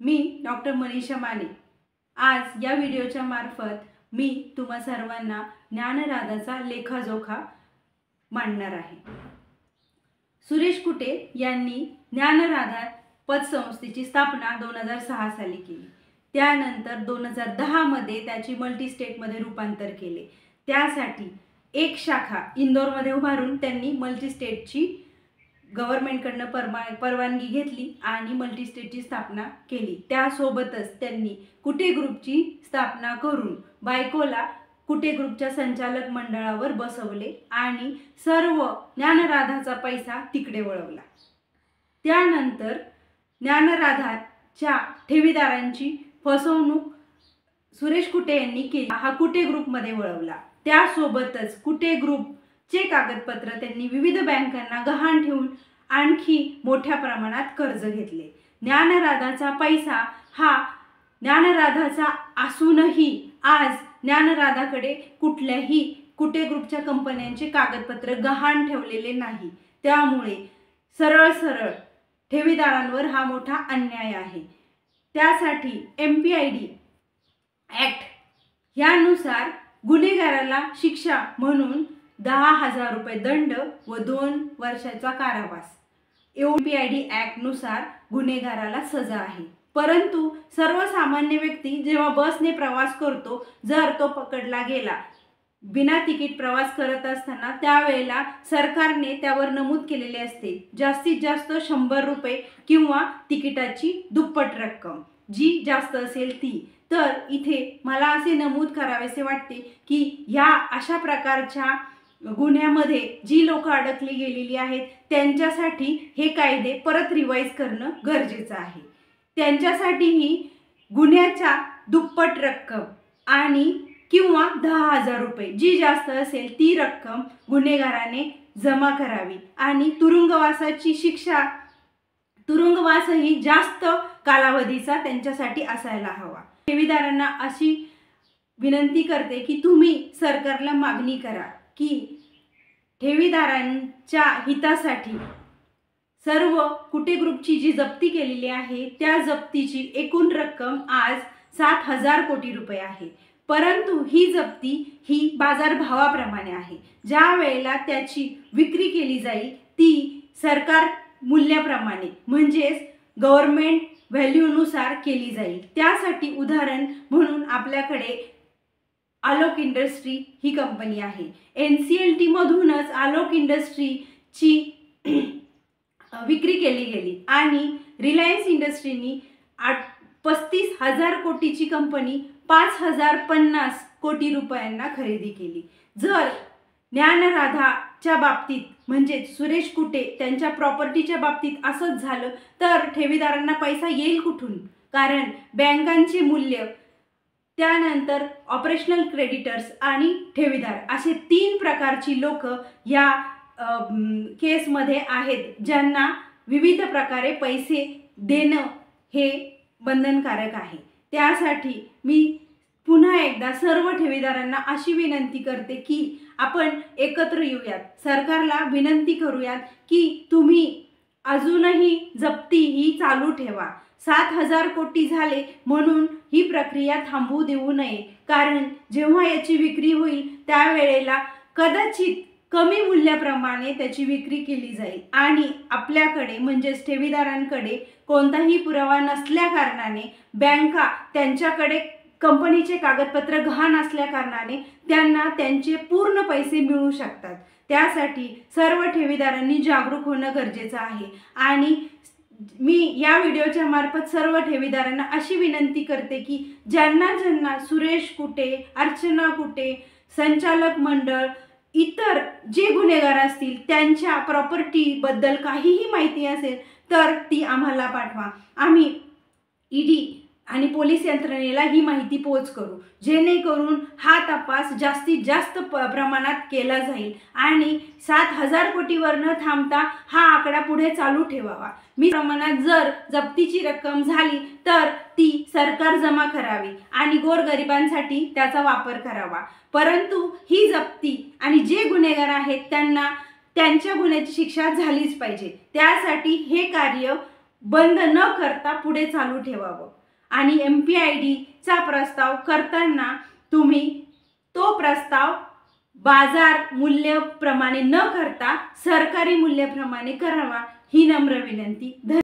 मी doctor Manisha Mane. आज या व्हिडिओच्या मार्फत मी तुम्हा सर्वांना ज्ञानराधाचा लेखाजोखा मांडणार आहे। सुरेश कुटे यांनी ज्ञानराधा पतसंस्थेची स्थापना 2006 साली केली। त्यानंतर 2010 मध्ये त्याची मल्टीस्टेटमध्ये रूपांतर केले। त्यासाठी एक शाखा इंदोरमध्ये उभारून त्यांनी मल्टीस्टेटची गव्हर्नमेंटकडून परवानगी घेतली आणि मल्टीस्टेटची स्थापना केली। त्यासोबतच त्यांनी कुटे ग्रुपची स्थापना करून बायकोला कुटे ग्रुपच्या संचालक मंडळावर बसवले आणि सर्व ज्ञानराधाचा पैसा तिकडे वळवला। त्यानंतर ज्ञानराधाच्या ठेवीदारांची फसवणूक सुरेश कुटे यांनी केली, हा कुटे ग्रुपमध्ये वळवला। त्यासोबतच कुटे ग्रुपचे कागदपत्र त्यांनी विविध बँकांना गहाण ठेवून आणखी मोठ्या प्रमाणात कर्ज घेतले। ज्ञानराधाचा पैसा हा ज्ञानराधाचा असूनही आज ज्ञानराधाकडे कुठल्याही कुटे ग्रुपच्या कंपन्यांचे कागदपत्र गहाण ठेवलेले नाही। त्यामुळे सरळ सरळ ठेवीदारांवर हा मोठा अन्याय आहे। त्यासाठी MPID ॲक्ट यानुसार गुन्हेगाराला शिक्षा म्हणून 10,000 रुपये दंड व 2 वर्षाचा कारावास MPID ॲक्ट नुसार गुन्हेगाराला सजा आहे। परंतु सर्वसामान्य व्यक्ती जेव्हा बसने प्रवास करतो, जर तो पकडला गेला बिना तिकीट प्रवास करत असताना, त्यावेळेला सरकारने त्यावर नमूद केलेले असते जास्तीत जास्त 100 रुपये किंवा तिकिटाची दुप्पट रक्कम, जी जास्त असेल ती। तर इथे मला असे नमूद करावेसे वाटते की या अशा प्रकारच्या गुन्ह्यामध्ये जी लोक अडकली गेलेली आहेत त्यांच्यासाठी हे कायदे परत रिवाइज करणं गरजेचं आहे। त्यांच्यासाठीही गुन्ह्याच्या दुप्पट रक्कम आणि किंवा 10,000 रुपये जी जास्त असेल ती रक्कम गुन्हेगाराने जमा करावी आणि तुरुंगवासाची शिक्षा, तुरुंगवासही जास्त कालावधीचा त्यांच्यासाठी असायला हवा। ठेवीदारांना अशी विनंती करते की तुम्ही सरकारला मागणी करा की ठेवीदारांच्या हितासाठी सर्व कुटे ग्रुपची जी जप्ती केलेली आहे त्या जप्तीची एकूण रक्कम आज 7,000 कोटी रुपये आहे। परंतु ही जप्ती ही बाजारभावाप्रमाणे आहे। ज्या वेळेला त्याची विक्री केली जाईल ती सरकार मूल्याप्रमाणे म्हणजेच गव्हर्नमेंट व्हॅल्यूनुसार केली जाईल। त्यासाठी उदाहरण म्हणून आपल्याकडे आलोक इंडस्ट्री ही कंपनी आहे। NCLT मधूनच आलोक इंडस्ट्रीची विक्री केली गेली आणि रिलायन्स इंडस्ट्रीनी 35,000 कोटीची कंपनी 5,050 कोटी रुपयांना खरेदी केली। जर ज्ञानराधाच्या बाबतीत म्हणजे सुरेश कुटे त्यांच्या प्रॉपर्टीच्या बाबतीत असंच झालं तर ठेवीदारांना पैसा येईल कुठून? कारण बँकांचे मूल्य, त्यानंतर ऑपरेशनल क्रेडिटर्स आणि ठेवीदार असे 3 प्रकारची लोक या केसमध्ये आहेत, ज्यांना विविध प्रकारे पैसे देणं हे बंधनकारक आहे। त्यासाठी मी पुन्हा एकदा सर्व ठेवीदारांना अशी विनंती करते की आपण एकत्र येऊयात, सरकारला विनंती करूयात की तुम्ही अजूनही जप्ती ही चालू ठेवा। 7,000 कोटी झाले म्हणून ही प्रक्रिया थांबवू देऊ नये, कारण जेव्हा याची विक्री होईल त्यावेळेला कदाचित कमी मूल्याप्रमाणे त्याची विक्री केली जाईल आणि आपल्याकडे म्हणजेच ठेवीदारांकडे कोणताही पुरावा नसल्या कारणाने बँका त्यांच्याकडे कंपनीचे कागदपत्र गहाण असल्या कारणाने त्यांना त्यांचे पूर्ण पैसे मिळू शकतात। त्यासाठी सर्व ठेवीदारांनी जागरूक होणं गरजेचं आहे आणि मी या व्हिडिओच्या मार्फत सर्व ठेवीदारांना अशी विनंती करते की ज्यांना ज्यांना सुरेश कुटे, अर्चना कुटे, संचालक मंडळ, इतर जे गुन्हेगार असतील त्यांच्या प्रॉपर्टीबद्दल काहीही माहिती असेल तर ती आम्हाला पाठवा। आम्ही ED आणि पोलीस यंत्रणेला ही माहिती पोच करू, जेणेकरून हा तपास जास्तीत जास्त प्रमाणात केला जाईल आणि 7,000 कोटीवर न थांबता हा आकडा पुढे चालू ठेवावा। मी प्रमाणात जर जप्तीची रक्कम झाली तर ती सरकार जमा करावी आणि गोरगरिबांसाठी त्याचा वापर करावा। परंतु ही जप्ती आणि जे गुन्हेगार आहेत त्यांना त्यांच्या गुन्ह्याची शिक्षा झालीच पाहिजे। त्यासाठी हे कार्य बंद न करता पुढे चालू ठेवावं आणि MPIDचा प्रस्ताव करताना तुम्ही तो प्रस्ताव बाजार मूल्याप्रमाणे न करता सरकारी मूल्याप्रमाणे करावा ही नम्र विनंती।